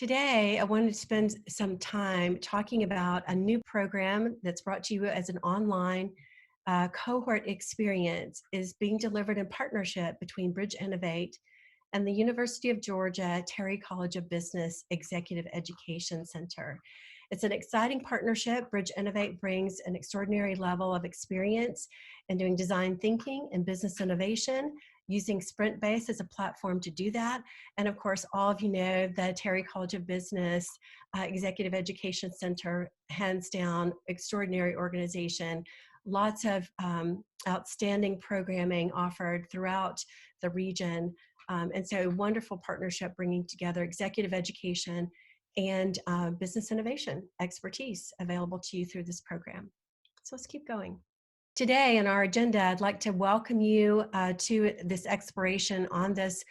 Today, I wanted to spend some time talking about a new program that's brought to you as an online cohort experience is being delivered in partnership between Bridge Innovate and the University of Georgia Terry College of Business Executive Education Center. It's an exciting partnership. Bridge Innovate brings an extraordinary level of experience in doing design thinking and business innovation, using Sprintbase as a platform to do that. And of course, all of you know the Terry College of Business Executive Education Center, hands down, extraordinary organization. Lots of outstanding programming offered throughout the region. And so wonderful partnership bringing together executive education and business innovation expertise available to you through this program. So let's keep going. Today on our agenda, I'd like to welcome you to this exploration on this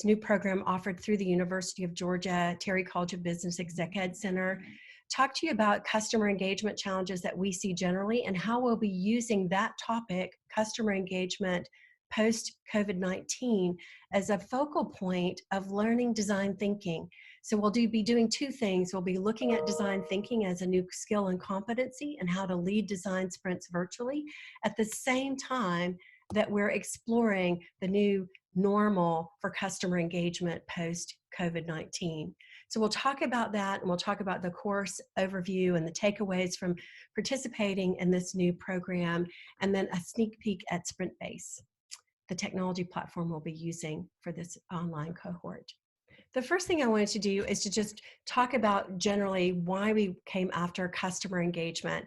new program offered through the University of Georgia Terry College of Business Exec Ed Center. Talk to you about customer engagement challenges that we see generally and how we'll be using that topic, customer engagement post-COVID-19, as a focal point of learning design thinking. So we'll be doing two things. We'll be looking at design thinking as a new skill and competency and how to lead design sprints virtually at the same time that we're exploring the new normal for customer engagement post-COVID-19. So we'll talk about that, and we'll talk about the course overview and the takeaways from participating in this new program, and then a sneak peek at Sprintbase, the technology platform we'll be using for this online cohort. The first thing I wanted to do is to just talk about generally why we came after customer engagement.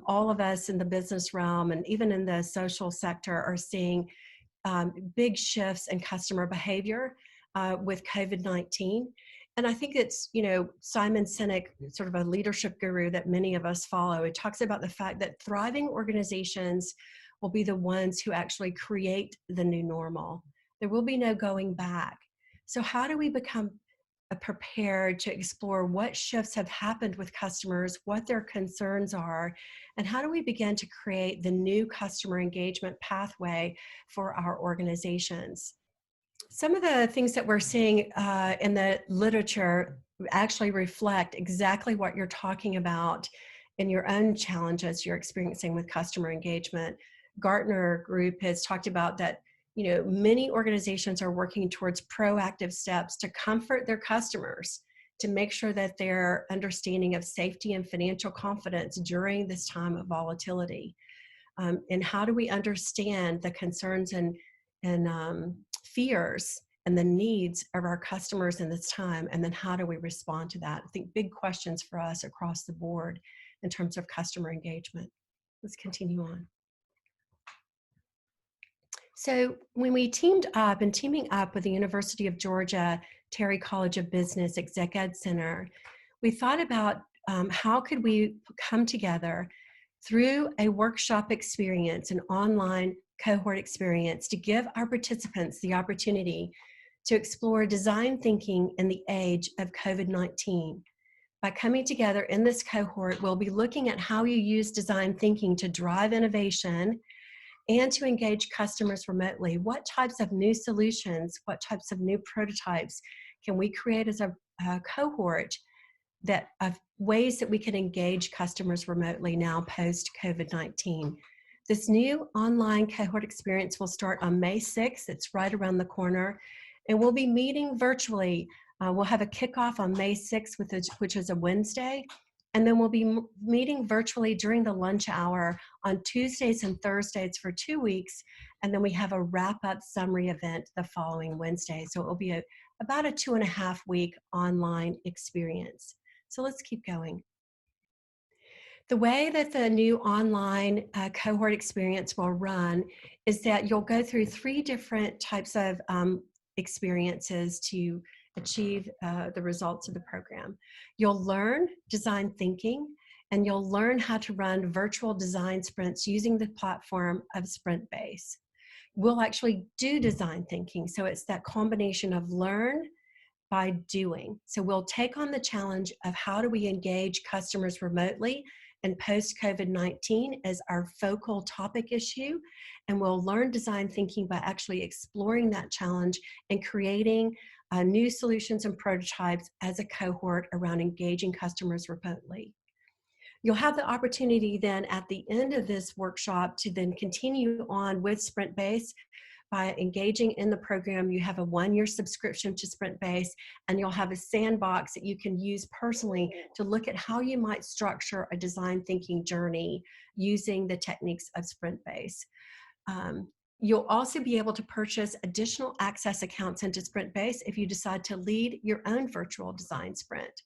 All of us in the business realm and even in the social sector are seeing big shifts in customer behavior with COVID-19. And I think it's, Simon Sinek, sort of a leadership guru that many of us follow. It talks about the fact that thriving organizations will be the ones who actually create the new normal. There will be no going back. So how do we become prepared to explore what shifts have happened with customers, what their concerns are, and how do we begin to create the new customer engagement pathway for our organizations? Some of the things that we're seeing in the literature actually reflect exactly what you're talking about in your own challenges you're experiencing with customer engagement. Gartner Group has talked about that many organizations are working towards proactive steps to comfort their customers, to make sure that their understanding of safety and financial confidence during this time of volatility. And how do we understand the concerns and fears and the needs of our customers in this time, and then how do we respond to that? I think big questions for us across the board in terms of customer engagement. Let's continue on. So when we teaming up with the University of Georgia Terry College of Business Exec Ed Center, we thought about how could we come together through a workshop experience, an online cohort experience, to give our participants the opportunity to explore design thinking in the age of COVID-19. By coming together in this cohort, we'll be looking at how you use design thinking to drive innovation and to engage customers remotely. What types of new solutions, what types of new prototypes can we create as a cohort of ways that we can engage customers remotely now post-COVID-19? This new online cohort experience will start on May 6th. It's right around the corner. And we'll be meeting virtually. We'll have a kickoff on May 6th, which is a Wednesday. And then we'll be meeting virtually during the lunch hour on Tuesdays and Thursdays for 2 weeks. And then we have a wrap-up summary event the following Wednesday. So it will be about a 2.5-week online experience. So let's keep going. The way that the new online cohort experience will run is that you'll go through 3 different types of experiences to achieve the results of the program. You'll learn design thinking, and you'll learn how to run virtual design sprints using the platform of Sprintbase. We'll actually do design thinking, so it's that combination of learn by doing. So we'll take on the challenge of how do we engage customers remotely and post-COVID-19 as our focal topic issue. And we'll learn design thinking by actually exploring that challenge and creating new solutions and prototypes as a cohort around engaging customers remotely. You'll have the opportunity then at the end of this workshop to then continue on with Sprintbase. By engaging in the program, you have a 1-year subscription to Sprintbase, and you'll have a sandbox that you can use personally to look at how you might structure a design thinking journey using the techniques of Sprintbase. You'll also be able to purchase additional access accounts into Sprintbase if you decide to lead your own virtual design sprint.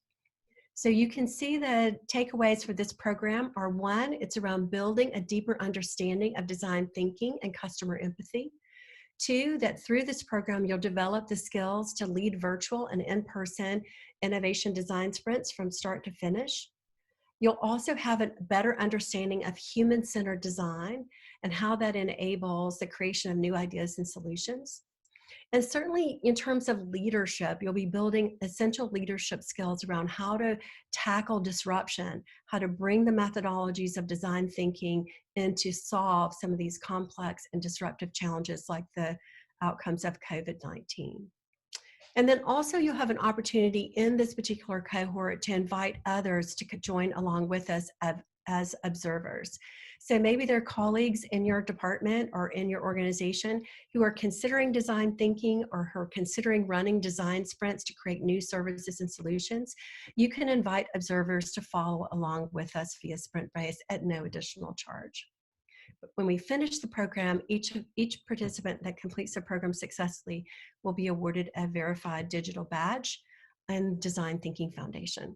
So you can see the takeaways for this program are: 1, it's around building a deeper understanding of design thinking and customer empathy. 2, that through this program, you'll develop the skills to lead virtual and in-person innovation design sprints from start to finish. You'll also have a better understanding of human-centered design and how that enables the creation of new ideas and solutions. And certainly in terms of leadership, you'll be building essential leadership skills around how to tackle disruption, how to bring the methodologies of design thinking in to solve some of these complex and disruptive challenges like the outcomes of COVID-19. And then also you'll have an opportunity in this particular cohort to invite others to join along with us as observers. So maybe they're colleagues in your department or in your organization who are considering design thinking or who are considering running design sprints to create new services and solutions. You can invite observers to follow along with us via Sprintbase at no additional charge. But when we finish the program, each participant that completes the program successfully will be awarded a verified digital badge and Design Thinking Foundation.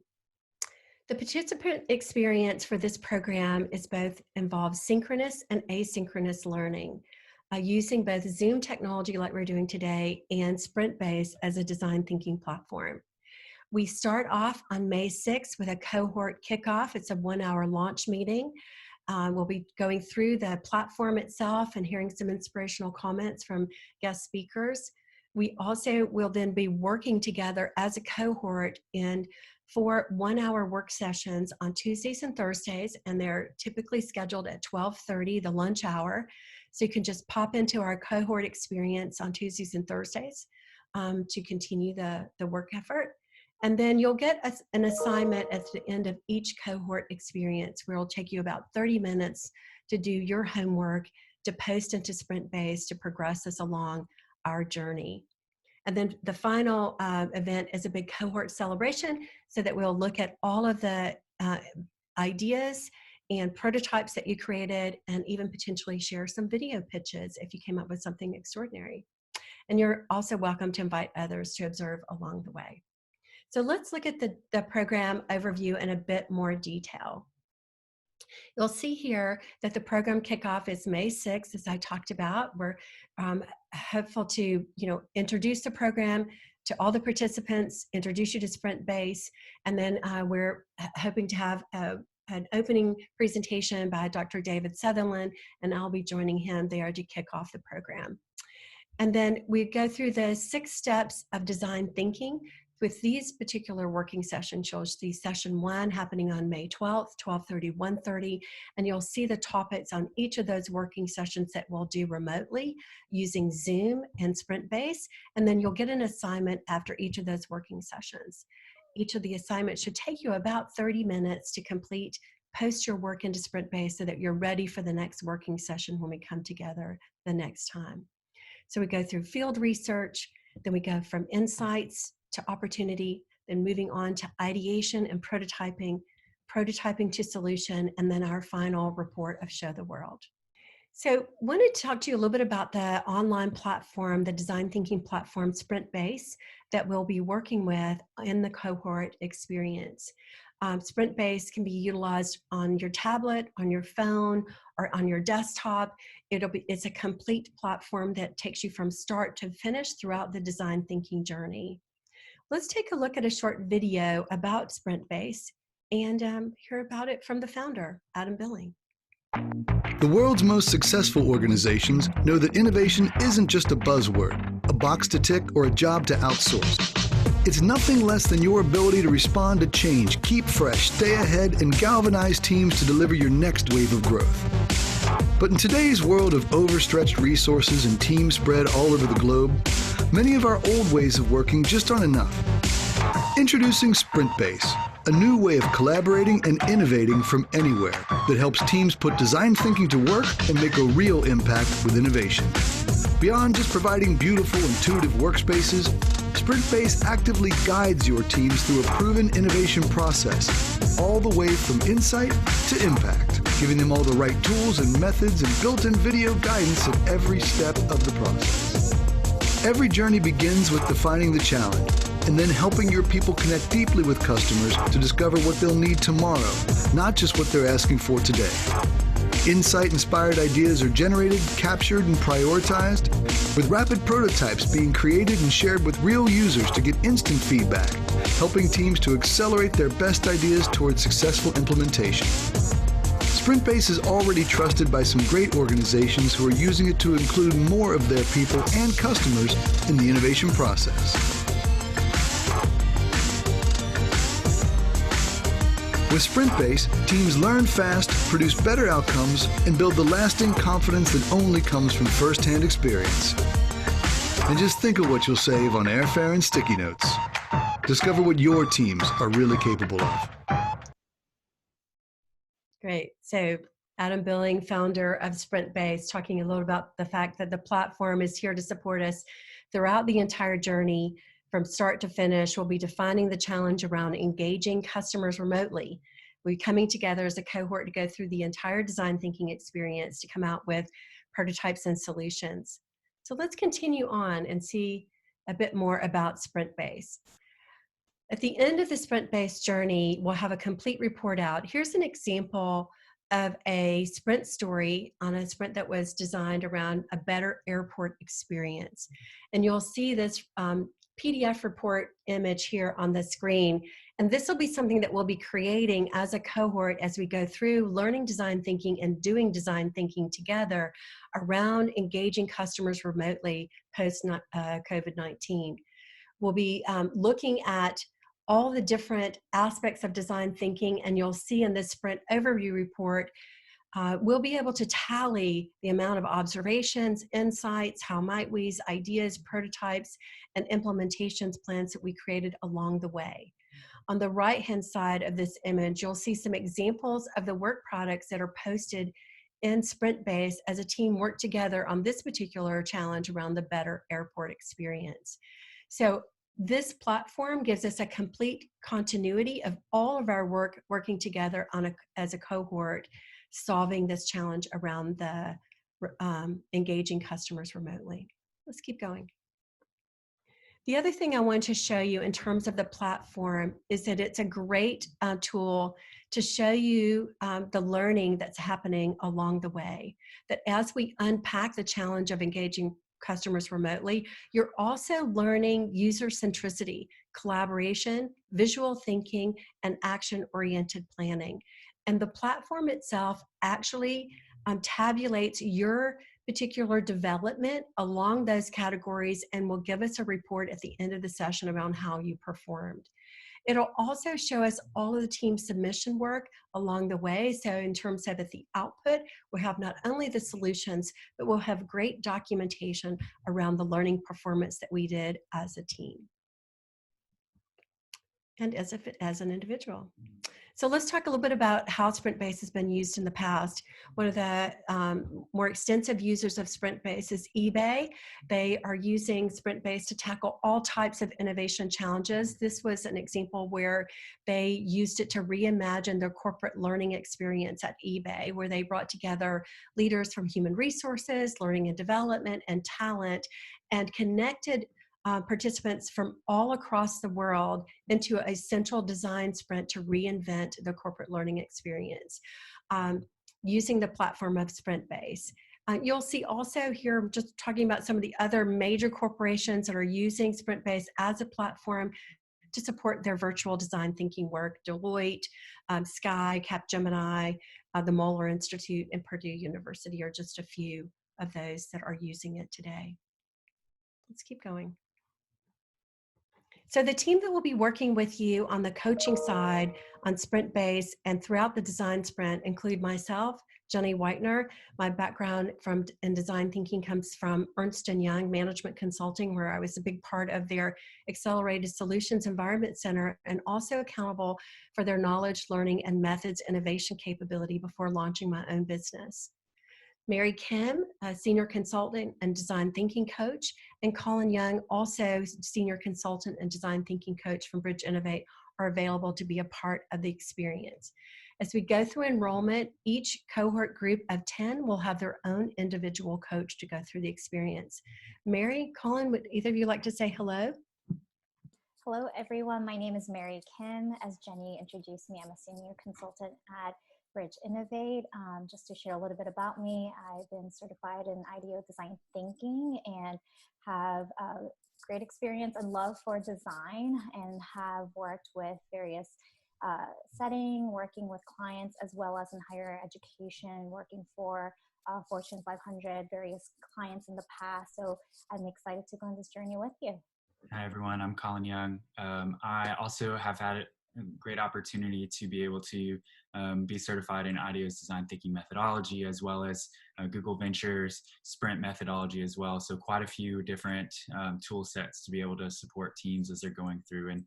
The participant experience for this program involves synchronous and asynchronous learning, using both Zoom technology like we're doing today and Sprintbase as a design thinking platform. We start off on May 6th with a cohort kickoff. It's a 1-hour launch meeting. We'll be going through the platform itself and hearing some inspirational comments from guest speakers. We also will then be working together as a cohort in 4 1-hour work sessions on Tuesdays and Thursdays, and they're typically scheduled at 12:30, the lunch hour. So you can just pop into our cohort experience on Tuesdays and Thursdays to continue the work effort. And then you'll get an assignment at the end of each cohort experience where it'll take you about 30 minutes to do your homework, to post into Sprintbase, to progress us along our journey. And then the final event is a big cohort celebration so that we'll look at all of the ideas and prototypes that you created and even potentially share some video pitches if you came up with something extraordinary. And you're also welcome to invite others to observe along the way. So let's look at the program overview in a bit more detail. You'll see here that the program kickoff is May 6th, as I talked about. We're hopeful to introduce the program to all the participants, introduce you to Sprintbase, and then we're hoping to have an opening presentation by Dr. David Sutherland, and I'll be joining him there to kick off the program. And then we go through the 6 steps of design thinking. With these particular working sessions, you'll see session 1 happening on May 12th, 12:30, 1:30, and you'll see the topics on each of those working sessions that we'll do remotely using Zoom and Sprintbase, and then you'll get an assignment after each of those working sessions. Each of the assignments should take you about 30 minutes to complete, post your work into Sprintbase so that you're ready for the next working session when we come together the next time. So we go through field research, then we go from insights to opportunity, then moving on to ideation and prototyping to solution, and then our final report of Show the World. So wanted to talk to you a little bit about the online platform, the design thinking platform Sprintbase that we'll be working with in the cohort experience. Sprintbase can be utilized on your tablet, on your phone, or on your desktop. It's a complete platform that takes you from start to finish throughout the design thinking journey. Let's take a look at a short video about Sprintbase and hear about it from the founder, Adam Billing. The world's most successful organizations know that innovation isn't just a buzzword, a box to tick, or a job to outsource. It's nothing less than your ability to respond to change, keep fresh, stay ahead, and galvanize teams to deliver your next wave of growth. But in today's world of overstretched resources and teams spread all over the globe, many of our old ways of working just aren't enough. Introducing Sprintbase, a new way of collaborating and innovating from anywhere that helps teams put design thinking to work and make a real impact with innovation. Beyond just providing beautiful, intuitive workspaces, Sprintbase actively guides your teams through a proven innovation process, all the way from insight to impact, giving them all the right tools and methods and built-in video guidance at every step of the process. Every journey begins with defining the challenge, and then helping your people connect deeply with customers to discover what they'll need tomorrow, not just what they're asking for today. Insight-inspired ideas are generated, captured, and prioritized, with rapid prototypes being created and shared with real users to get instant feedback, helping teams to accelerate their best ideas towards successful implementation. Sprintbase is already trusted by some great organizations who are using it to include more of their people and customers in the innovation process. With Sprintbase, teams learn fast, produce better outcomes, and build the lasting confidence that only comes from first-hand experience. And just think of what you'll save on airfare and sticky notes. Discover what your teams are really capable of. Great. So Adam Billing, founder of Sprintbase, talking a little about the fact that the platform is here to support us throughout the entire journey. From start to finish, we'll be defining the challenge around engaging customers remotely. We're coming together as a cohort to go through the entire design thinking experience to come out with prototypes and solutions. So let's continue on and see a bit more about Sprintbase. At the end of the Sprintbase journey, we'll have a complete report out. Here's an example of a sprint story on a sprint that was designed around a better airport experience. And you'll see this PDF report image here on the screen. And this will be something that we'll be creating as a cohort as we go through learning design thinking and doing design thinking together around engaging customers remotely post COVID-19. We'll be looking at all the different aspects of design thinking, and you'll see in this sprint overview report we'll be able to tally the amount of observations, insights, how might we's, ideas, prototypes, and implementations plans that we created along the way. On the right-hand side of this image, you'll see some examples of the work products that are posted in Sprintbase as a team worked together on this particular challenge around the better airport experience. So this platform gives us a complete continuity of all of our work working together on as a cohort, solving this challenge around the engaging customers remotely. Let's keep going. The other thing I want to show you in terms of the platform is that it's a great tool to show you the learning that's happening along the way. That as we unpack the challenge of engaging customers remotely, you're also learning user centricity, collaboration, visual thinking, and action-oriented planning. And the platform itself actually tabulates your particular development along those categories and will give us a report at the end of the session around how you performed. It'll also show us all of the team submission work along the way. So in terms of at the output, we'll have not only the solutions, but we'll have great documentation around the learning performance that we did as a team and as an individual. So let's talk a little bit about how Sprintbase has been used in the past. One of the more extensive users of Sprintbase is eBay. They are using Sprintbase to tackle all types of innovation challenges. This was an example where they used it to reimagine their corporate learning experience at eBay, where they brought together leaders from human resources, learning and development, and talent, and connected participants from all across the world into a central design sprint to reinvent the corporate learning experience using the platform of Sprintbase. You'll see also here, just talking about some of the other major corporations that are using Sprintbase as a platform to support their virtual design thinking work: Deloitte, Sky, Capgemini, the Moeller Institute, and Purdue University are just a few of those that are using it today. Let's keep going. So the team that will be working with you on the coaching side on Sprintbase and throughout the design sprint include myself, Jenny Whitener. My background in design thinking comes from Ernst & Young Management Consulting, where I was a big part of their Accelerated Solutions Environment Center and also accountable for their knowledge, learning, and methods innovation capability before launching my own business. Mary Kim, a senior consultant and design thinking coach, and Colin Young, also senior consultant and design thinking coach from Bridge Innovate, are available to be a part of the experience. As we go through enrollment, each cohort group of 10 will have their own individual coach to go through the experience. Mary, Colin, would either of you like to say hello? Hello, everyone. My name is Mary Kim. As Jenny introduced me, I'm a senior consultant at Bridge Innovate. Just to share a little bit about me, I've been certified in IDEO design thinking and have a great experience and love for design, and have worked with various working with clients, as well as in higher education, working for Fortune 500, various clients in the past. So I'm excited to go on this journey with you. Hi, everyone. I'm Colin Young. I also have had a great opportunity to be able to be certified in IDEO's design thinking methodology, as well as Google Ventures Sprint methodology as well. So quite a few different tool sets to be able to support teams as they're going through and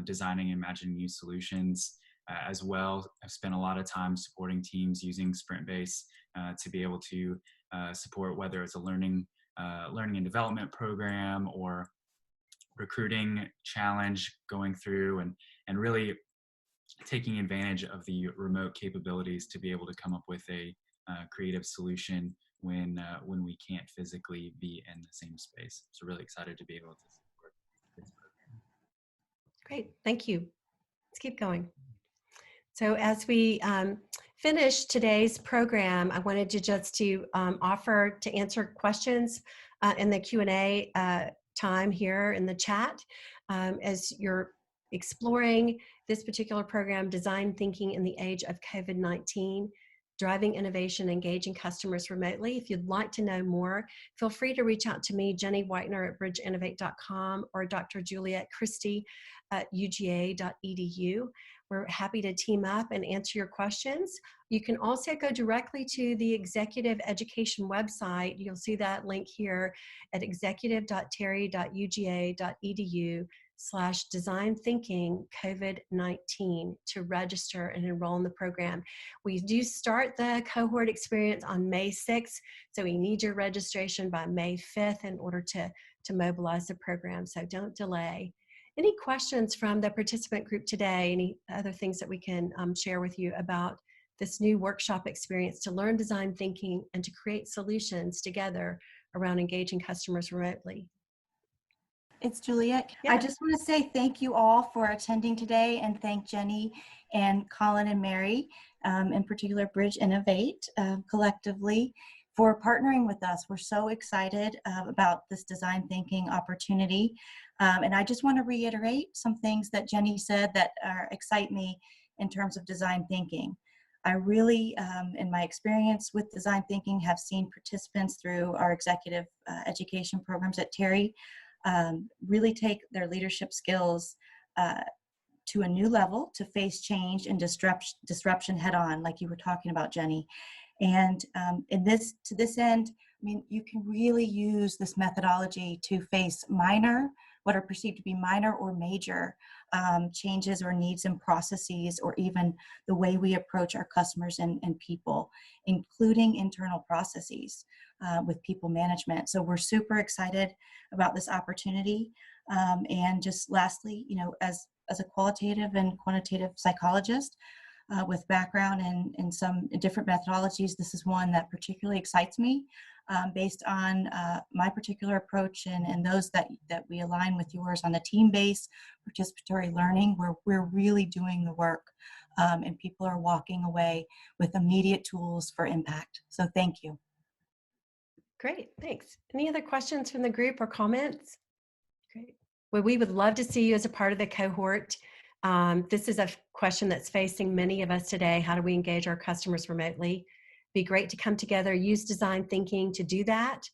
designing and imagining new solutions as well. I've spent a lot of time supporting teams using Sprintbase to be able to support whether it's a learning and development program or recruiting challenge going through, and really taking advantage of the remote capabilities to be able to come up with a creative solution when we can't physically be in the same space. So really excited to be able to support this program. Great, thank you. Let's keep going. So as we finish today's program, I wanted to offer to answer questions in the Q&A time here in the chat. As you're exploring this particular program, Design Thinking in the Age of COVID-19, Driving Innovation, Engaging Customers Remotely. If you'd like to know more, feel free to reach out to me, Jenny Whitener at bridgeinnovate.com, or Dr. Juliette Christie at uga.edu. We're happy to team up and answer your questions. You can also go directly to the executive education website. You'll see that link here at executive.terry.uga.edu/design thinking COVID-19 to register and enroll in the program. We do start the cohort experience on May 6th, so we need your registration by May 5th in order to mobilize the program, so don't delay. Any questions from the participant group today? Any other things that we can share with you about this new workshop experience to learn design thinking and to create solutions together around engaging customers remotely? It's Juliette. Yeah. I just want to say thank you all for attending today, and thank Jenny and Colin and Mary, in particular Bridge Innovate, collectively, for partnering with us. We're so excited about this design thinking opportunity. And I just want to reiterate some things that Jenny said that excite me in terms of design thinking. I really, in my experience with design thinking, have seen participants through our executive education programs at Terry really take their leadership skills to a new level to face change and disruption head on, like you were talking about, Jenny. And to this end, I mean, you can really use this methodology to face what are perceived to be minor or major changes or needs in processes, or even the way we approach our customers and people, including internal processes with people management. So we're super excited about this opportunity. And just lastly, as a qualitative and quantitative psychologist with background in some different methodologies, this is one that particularly excites me. Based on my particular approach and those that we align with yours on the team-based participatory learning, where we're really doing the work and people are walking away with immediate tools for impact. So thank you. Great, thanks. Any other questions from the group or comments? Great. Well, we would love to see you as a part of the cohort. This is a question that's facing many of us today. How do we engage our customers remotely? Be great to come together, use design thinking to do that,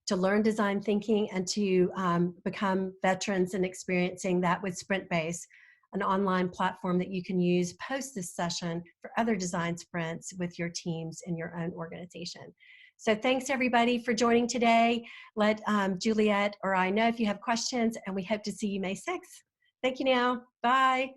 to learn design thinking and to become veterans in experiencing that with Sprintbase, an online platform that you can use post this session for other design sprints with your teams in your own organization. So thanks everybody for joining today. Let Juliet or I know if you have questions, and we hope to see you May 6th. Thank you now. Bye.